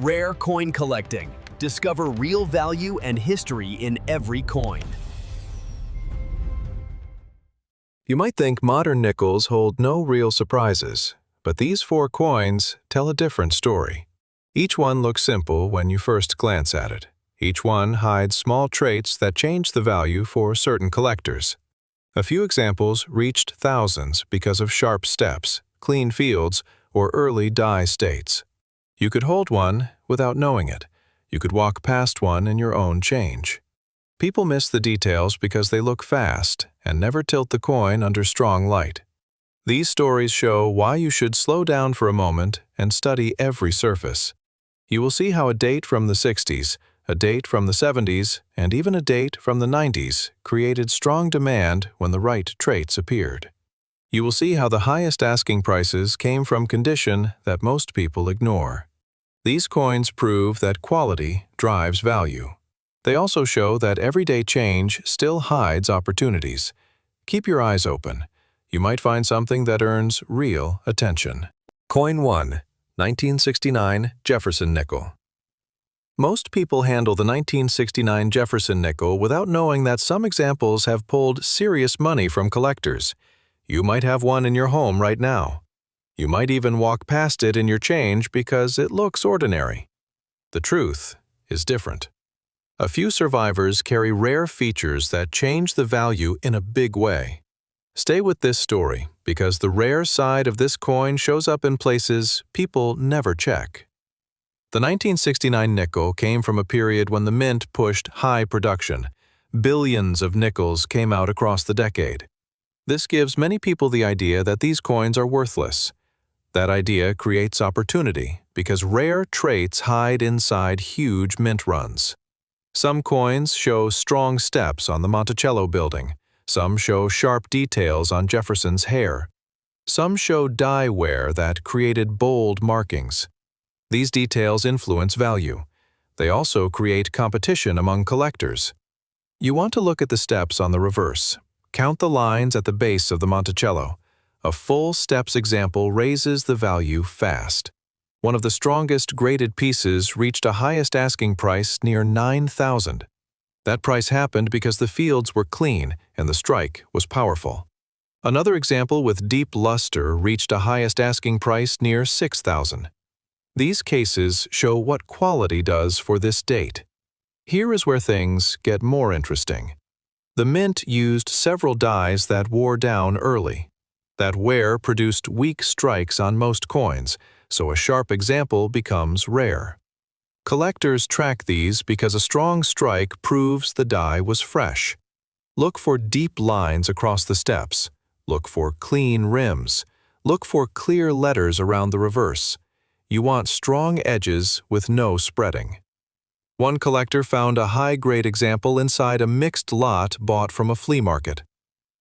Rare coin collecting. Discover real value and history in every coin. You might think modern nickels hold no real surprises, but these 4 coins tell a different story. Each one looks simple when you first glance at it. Each one hides small traits that change the value for certain collectors. A few examples reached thousands because of sharp steps, clean fields, or early die states. You could hold one without knowing it. You could walk past one in your own change. People miss the details because they look fast and never tilt the coin under strong light. These stories show why you should slow down for a moment and study every surface. You will see how a date from the 60s, a date from the 70s, and even a date from the 90s created strong demand when the right traits appeared. You will see how the highest asking prices came from condition that most people ignore. These coins prove that quality drives value. They also show that everyday change still hides opportunities. Keep your eyes open. You might find something that earns real attention. Coin 1, 1969 Jefferson Nickel. Most people handle the 1969 Jefferson nickel without knowing that some examples have pulled serious money from collectors. You might have one in your home right now. You might even walk past it in your change because it looks ordinary. The truth is different. A few survivors carry rare features that change the value in a big way. Stay with this story because the rare side of this coin shows up in places people never check. The 1969 nickel came from a period when the mint pushed high production. Billions of nickels came out across the decade. This gives many people the idea that these coins are worthless. That idea creates opportunity because rare traits hide inside huge mint runs. Some coins show strong steps on the Monticello building. Some show sharp details on Jefferson's hair. Some show die wear that created bold markings. These details influence value. They also create competition among collectors. You want to look at the steps on the reverse. Count the lines at the base of the Monticello. A full steps example raises the value fast. One of the strongest graded pieces reached a highest asking price near $9,000. That price happened because the fields were clean and the strike was powerful. Another example with deep luster reached a highest asking price near $6,000. These cases show what quality does for this date. Here is where things get more interesting. The mint used several dies that wore down early. That wear produced weak strikes on most coins, so a sharp example becomes rare. Collectors track these because a strong strike proves the die was fresh. Look for deep lines across the steps. Look for clean rims. Look for clear letters around the reverse. You want strong edges with no spreading. One collector found a high-grade example inside a mixed lot bought from a flea market.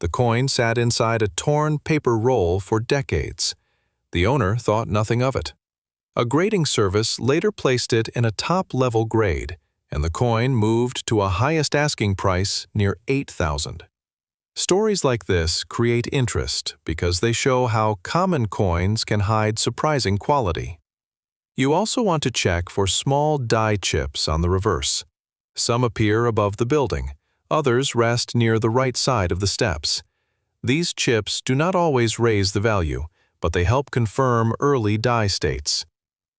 The coin sat inside a torn paper roll for decades. The owner thought nothing of it. A grading service later placed it in a top-level grade, and the coin moved to a highest asking price near $8,000. Stories like this create interest because they show how common coins can hide surprising quality. You also want to check for small die chips on the reverse. Some appear above the building. Others rest near the right side of the steps. These chips do not always raise the value, but they help confirm early die states.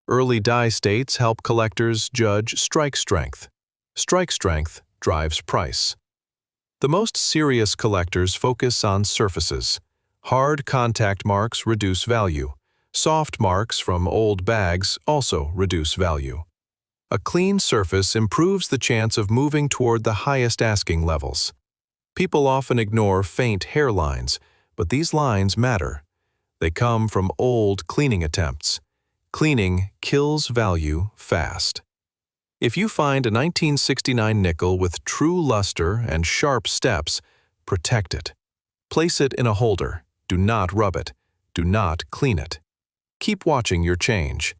Early die states help collectors judge strike strength. Strike strength drives price. The most serious collectors focus on surfaces. Hard contact marks reduce value. Soft marks from old bags also reduce value. A clean surface improves the chance of moving toward the highest asking levels. People often ignore faint hairlines, but these lines matter. They come from old cleaning attempts. Cleaning kills value fast. If you find a 1969 nickel with true luster and sharp steps, protect it. Place it in a holder. Do not rub it. Do not clean it. Keep watching your change.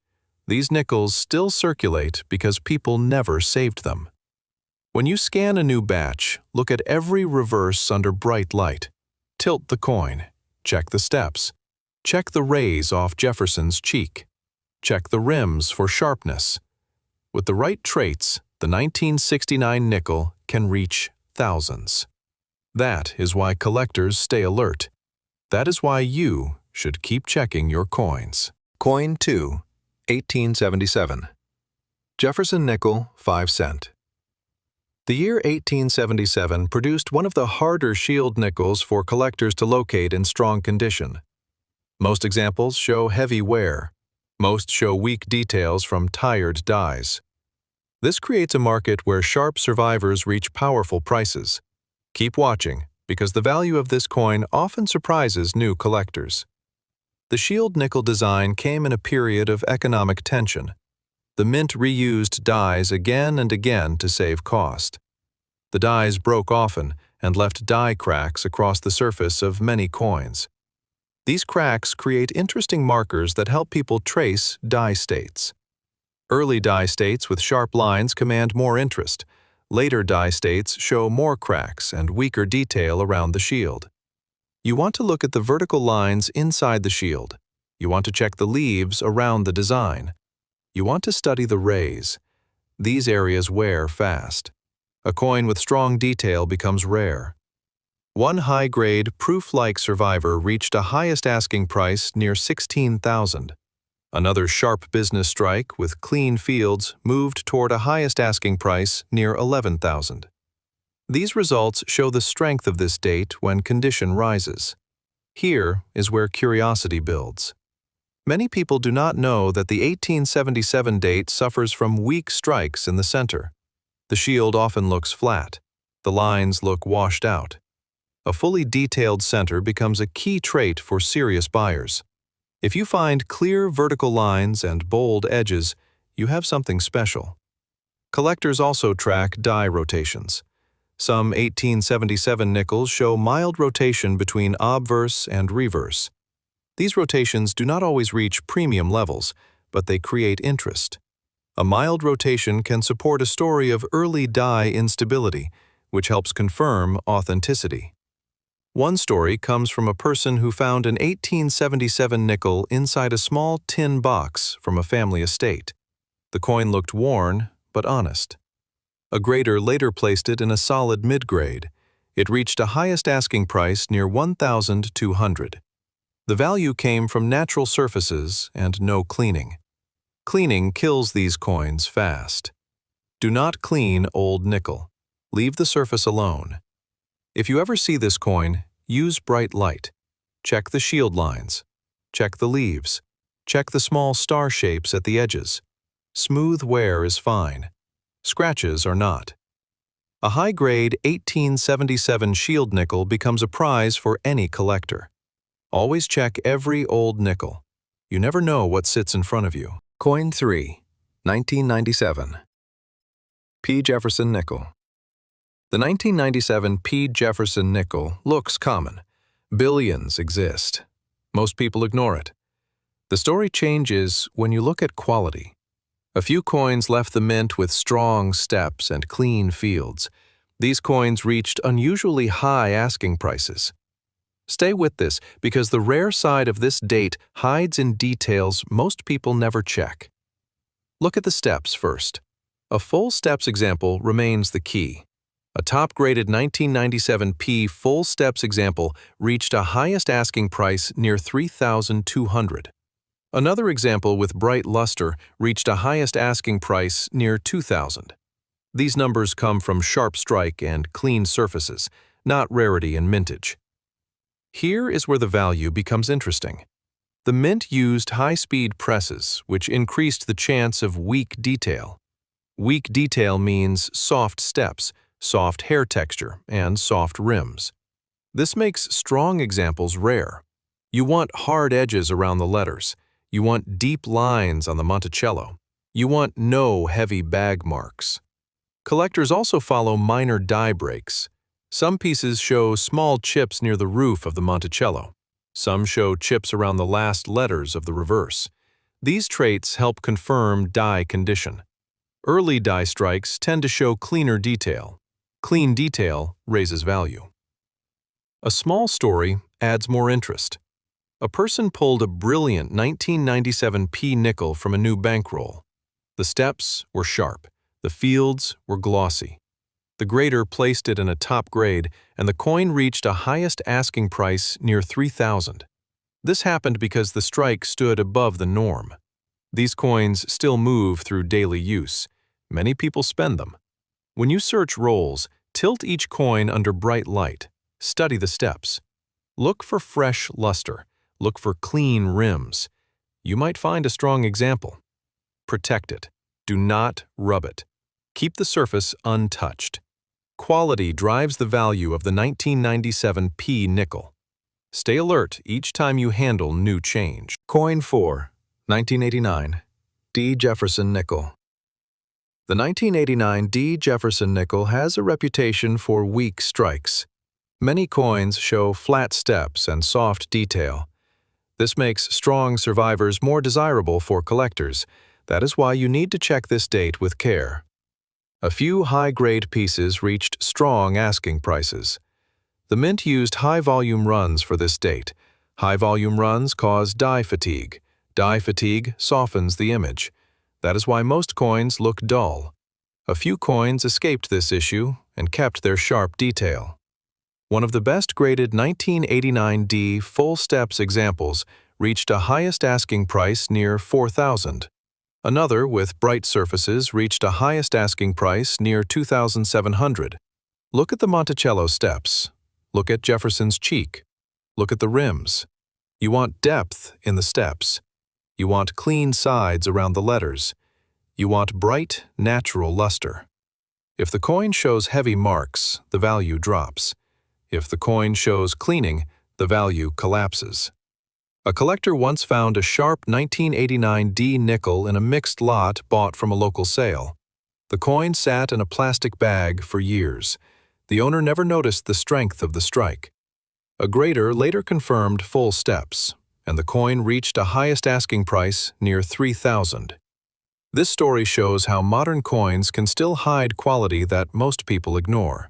These nickels still circulate because people never saved them. When you scan a new batch, look at every reverse under bright light. Tilt the coin. Check the steps. Check the rays off Jefferson's cheek. Check the rims for sharpness. With the right traits, the 1969 nickel can reach thousands. That is why collectors stay alert. That is why you should keep checking your coins. Coin 2, 1877. Jefferson nickel, 5 cent. The year 1877 produced one of the harder shield nickels for collectors to locate in strong condition. Most examples show heavy wear. Most show weak details from tired dies. This creates a market where sharp survivors reach powerful prices. Keep watching, because the value of this coin often surprises new collectors. The shield nickel design came in a period of economic tension. The mint reused dies again and again to save cost. The dies broke often and left die cracks across the surface of many coins. These cracks create interesting markers that help people trace die states. Early die states with sharp lines command more interest. Later die states show more cracks and weaker detail around the shield. You want to look at the vertical lines inside the shield. You want to check the leaves around the design. You want to study the rays. These areas wear fast. A coin with strong detail becomes rare. One high-grade, proof-like survivor reached a highest asking price near $16,000. Another sharp business strike with clean fields moved toward a highest asking price near $11,000. These results show the strength of this date when condition rises. Here is where curiosity builds. Many people do not know that the 1877 date suffers from weak strikes in the center. The shield often looks flat. The lines look washed out. A fully detailed center becomes a key trait for serious buyers. If you find clear vertical lines and bold edges, you have something special. Collectors also track die rotations. Some 1877 nickels show mild rotation between obverse and reverse. These rotations do not always reach premium levels, but they create interest. A mild rotation can support a story of early die instability, which helps confirm authenticity. One story comes from a person who found an 1877 nickel inside a small tin box from a family estate. The coin looked worn, but honest. A grader later placed it in a solid mid-grade. It reached a highest asking price near $1,200. The value came from natural surfaces and no cleaning. Cleaning kills these coins fast. Do not clean old nickel. Leave the surface alone. If you ever see this coin, use bright light. Check the shield lines. Check the leaves. Check the small star shapes at the edges. Smooth wear is fine. Scratches are not. A high-grade 1877 shield nickel becomes a prize for any collector. Always check every old nickel. You never know what sits in front of you. Coin 3, 1997. P. Jefferson nickel. The 1997 P. Jefferson nickel looks common. Billions exist. Most people ignore it. The story changes when you look at quality. A few coins left the mint with strong steps and clean fields. These coins reached unusually high asking prices. Stay with this because the rare side of this date hides in details most people never check. Look at the steps first. A full steps example remains the key. A top-graded 1997 P full steps example reached a highest asking price near $3,200. Another example with bright luster reached a highest asking price near $2,000. These numbers come from sharp strike and clean surfaces, not rarity and mintage. Here is where the value becomes interesting. The mint used high-speed presses, which increased the chance of weak detail. Weak detail means soft steps, soft hair texture, and soft rims. This makes strong examples rare. You want hard edges around the letters. You want deep lines on the Monticello. You want no heavy bag marks. Collectors also follow minor die breaks. Some pieces show small chips near the roof of the Monticello. Some show chips around the last letters of the reverse. These traits help confirm die condition. Early die strikes tend to show cleaner detail. Clean detail raises value. A small story adds more interest. A person pulled a brilliant 1997 P nickel from a new bankroll. The steps were sharp. The fields were glossy. The grader placed it in a top grade, and the coin reached a highest asking price near $3,000. This happened because the strike stood above the norm. These coins still move through daily use. Many people spend them. When you search rolls, tilt each coin under bright light. Study the steps. Look for fresh luster. Look for clean rims. You might find a strong example. Protect it. Do not rub it. Keep the surface untouched. Quality drives the value of the 1997 P nickel. Stay alert each time you handle new change. Coin 4, 1989, D. Jefferson Nickel. The 1989 D. Jefferson nickel has a reputation for weak strikes. Many coins show flat steps and soft detail. This makes strong survivors more desirable for collectors. That is why you need to check this date with care. A few high-grade pieces reached strong asking prices. The mint used high-volume runs for this date. High-volume runs cause dye fatigue. Dye fatigue softens the image. That is why most coins look dull. A few coins escaped this issue and kept their sharp detail. One of the best graded 1989 D full steps examples reached a highest asking price near $4,000. Another with bright surfaces reached a highest asking price near $2,700. Look at the Monticello steps. Look at Jefferson's cheek. Look at the rims. You want depth in the steps. You want clean sides around the letters. You want bright, natural luster. If the coin shows heavy marks, the value drops. If the coin shows cleaning, the value collapses. A collector once found a sharp 1989 D nickel in a mixed lot bought from a local sale. The coin sat in a plastic bag for years. The owner never noticed the strength of the strike. A grader later confirmed full steps, and the coin reached a highest asking price near $3,000. This story shows how modern coins can still hide quality that most people ignore.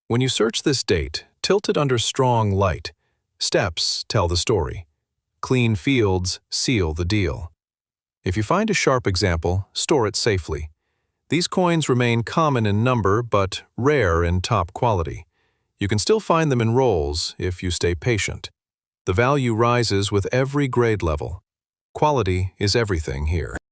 When you search this date, tilt it under strong light. Steps tell the story. Clean fields seal the deal. If you find a sharp example, store it safely. These coins remain common in number but rare in top quality. You can still find them in rolls if you stay patient. The value rises with every grade level. Quality is everything here.